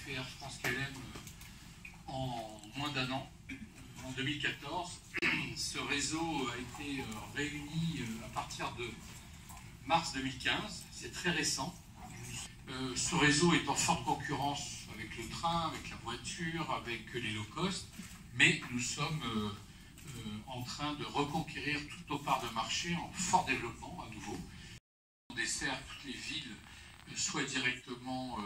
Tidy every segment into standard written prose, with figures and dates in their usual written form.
fait Air France KLM en moins d'un an, en 2014. Ce réseau a été réuni à partir de mars 2015, c'est très récent. Ce réseau est en forte concurrence avec le train, avec la voiture, avec les low cost, mais nous sommes en train de reconquérir toutes nos parts de marché en fort développement à nouveau. On dessert toutes les villes, soit directement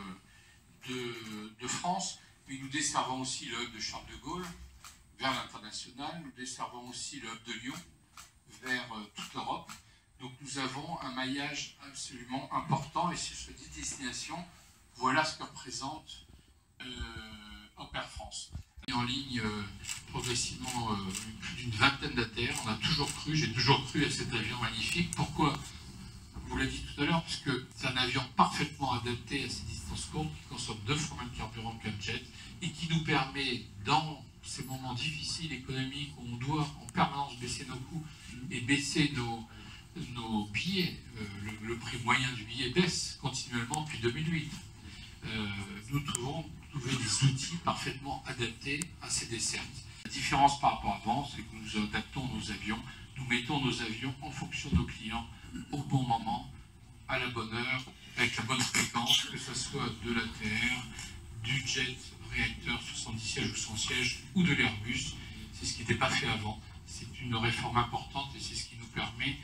de France, mais nous desservons aussi le hub de Charles de Gaulle vers l'international, nous desservons aussi le hub de Lyon vers toute l'Europe. Donc nous avons un maillage absolument important et sur ces 10 destinations, voilà ce que représente Air France. En ligne progressivement plus d'une vingtaine d'ATR, on a toujours cru, j'ai toujours cru à cet avion magnifique. Pourquoi? Vous l'avez dit tout à l'heure, parce que c'est un avion parfaitement adapté à ces distances courtes, qui consomme 2 fois moins de carburant qu'un jet et qui nous permet, dans ces moments difficiles économiques où on doit en permanence baisser nos coûts et baisser nos billets, le prix moyen du billet baisse continuellement depuis 2008. Nous devons trouver des outils parfaitement adaptés à ces dessertes. La différence par rapport à avant, c'est que nous adaptons nos avions, nous mettons nos avions en fonction de nos clients au bon moment, à la bonne heure, avec la bonne fréquence, que ce soit de l'ATR, du jet réacteur 70 sièges ou 100 sièges ou de l'Airbus. C'est ce qui n'était pas fait avant. C'est une réforme importante et c'est ce qui nous permet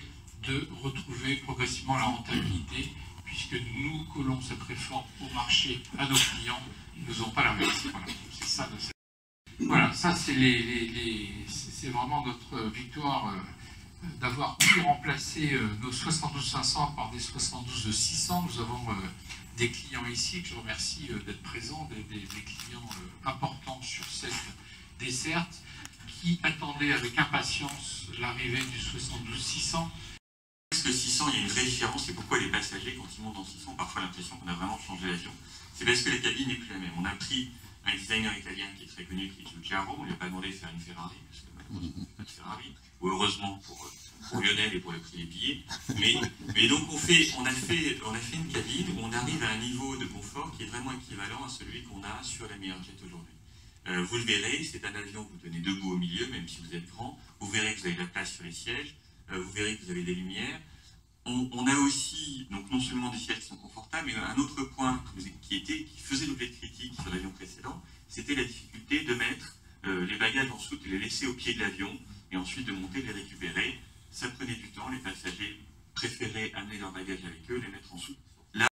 de retrouver progressivement la rentabilité, puisque nous collons cette réforme au marché, à nos clients, ils ne nous ont pas la main. Voilà, c'est ça. Voilà, ça c'est vraiment notre victoire d'avoir pu remplacer nos 72-500 par des 72-600. Nous avons des clients ici, que je remercie d'être présents, des clients importants sur cette desserte, qui attendaient avec impatience l'arrivée du 72-600. Parce que 600, il y a une vraie différence, et pourquoi les passagers, quand ils montent en 600, ont parfois l'impression qu'on a vraiment changé l'avion. C'est parce que la cabine n'est plus la même. On a pris un designer italien qui est très connu, qui est Giugiaro, on ne lui a pas demandé de faire une Ferrari, parce que malheureusement, pas de Ferrari, ou heureusement pour Lionel et pour le prix des billets. Mais donc on a fait une cabine où on arrive à un niveau de confort qui est vraiment équivalent à celui qu'on a sur la meilleure jet aujourd'hui. Vous le verrez, c'est un avion que vous tenez debout au milieu, même si vous êtes grand. Vous verrez que vous avez de la place sur les sièges. Vous verrez que vous avez des lumières. On a aussi, donc non seulement des sièges qui sont confortables, mais un autre point qui faisait l'objet de critiques sur l'avion précédent, c'était la difficulté de mettre les bagages en soute et les laisser au pied de l'avion, et ensuite de monter, les récupérer. Ça prenait du temps, les passagers préféraient amener leurs bagages avec eux, les mettre en soute. Là,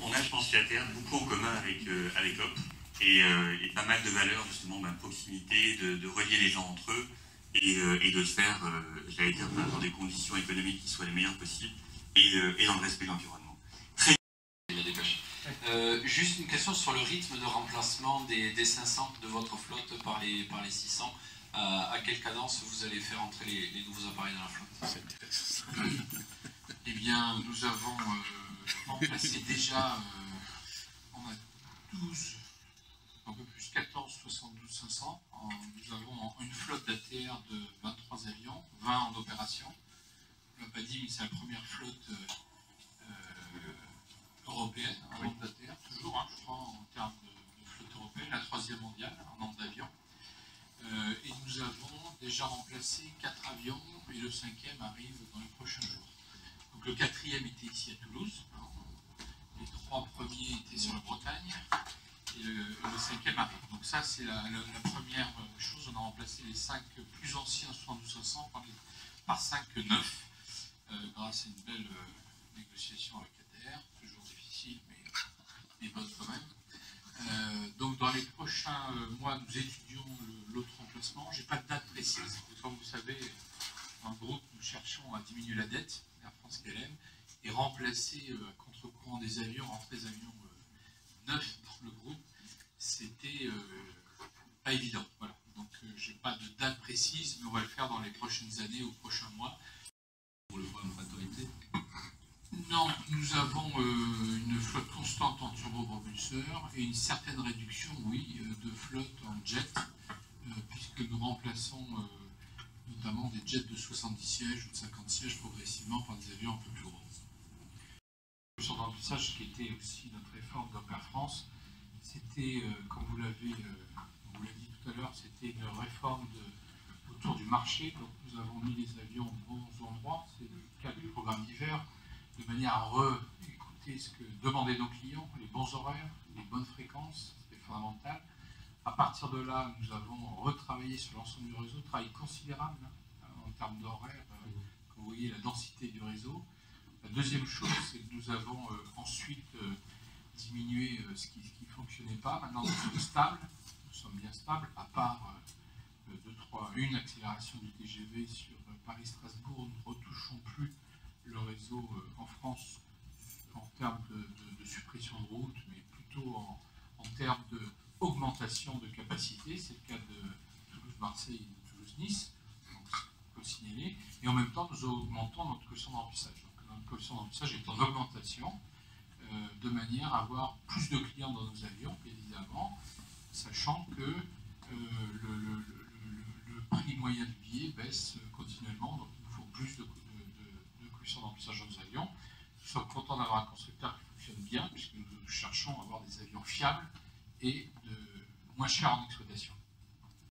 on a, je pense, chez ATR beaucoup en commun avec HOP, et pas mal de valeurs, justement, proximité, de relier les gens entre eux, et de le faire, j'allais dire, dans des conditions économiques qui soient les meilleures possibles, et dans le respect de l'environnement. Très juste une question sur le rythme de remplacement des 500 de votre flotte par les 600. À quelle cadence vous allez faire entrer les nouveaux appareils dans la flotte? Eh bien, nous avons remplacé déjà, on a 12, un peu plus, 14, 72, 500. Nous avons une flotte d'ATR de 23 avions, 20 en opération. On ne l'a pas dit, mais c'est la première flotte européenne en nombre d'ATR, toujours, je crois, en termes de flotte européenne, la 3e mondiale en nombre d'avions. Et nous avons déjà remplacé 4 avions et le 5e arrive dans les prochains jours. Donc le 4e était ici à Toulouse, les 3 premiers étaient sur la Bretagne et le 5e arrive. Donc ça c'est la première chose, on a remplacé les 5 plus anciens 72-500 par 5 neufs grâce à une belle négociation avec ATR, toujours difficile mais bonne quand même. Donc dans les prochains mois, nous étudions l'autre remplacement. Je n'ai pas de date précise. Comme vous savez, dans le groupe, nous cherchons à diminuer la dette, Air France KLM, et remplacer à contre-courant des avions, rentrer des avions neufs dans le groupe, c'était pas évident. Voilà. Donc je n'ai pas de date précise, mais on va le faire dans les prochaines années ou prochains mois. Pour le problème de maturité? Non, nous avons une flotte constante en turbopropulseur et une certaine réduction, oui, de flotte en jet, puisque nous remplaçons notamment des jets de 70 sièges ou de 50 sièges progressivement par des avions un peu plus gros. Sur le remplissage, qui était aussi notre effort d'Air France, c'était c'était, comme vous l'avez dit tout à l'heure, c'était une réforme autour du marché. Donc nous avons mis les avions aux bons endroits, c'est le cas du programme d'hiver, de manière à écouter ce que demandaient nos clients, les bons horaires, les bonnes fréquences, c'était fondamental. À partir de là, nous avons retravaillé sur l'ensemble du réseau, travail considérable en termes d'horaire, comme vous voyez la densité du réseau. La deuxième chose, c'est que nous avons ensuite diminué ce qui ne fonctionnait pas. Maintenant, nous sommes stables, nous sommes bien stables, à part une accélération du TGV sur Paris-Strasbourg. Nous ne retouchons plus le réseau en France en termes de suppression de routes, mais plutôt en termes d'augmentation de capacité. C'est le cas de Toulouse-Marseille et de Toulouse-Nice, donc il faut signaler. Et en même temps, nous augmentons notre coefficient de remplissage. Donc notre coefficient de remplissage est en augmentation, de manière à avoir plus de clients dans nos avions, évidemment, sachant que le prix moyen du billet baisse continuellement, donc il nous faut plus de coefficient de remplissage dans nos avions. Nous sommes contents d'avoir un constructeur qui fonctionne bien, puisque nous cherchons à avoir des avions fiables et moins chers en exploitation.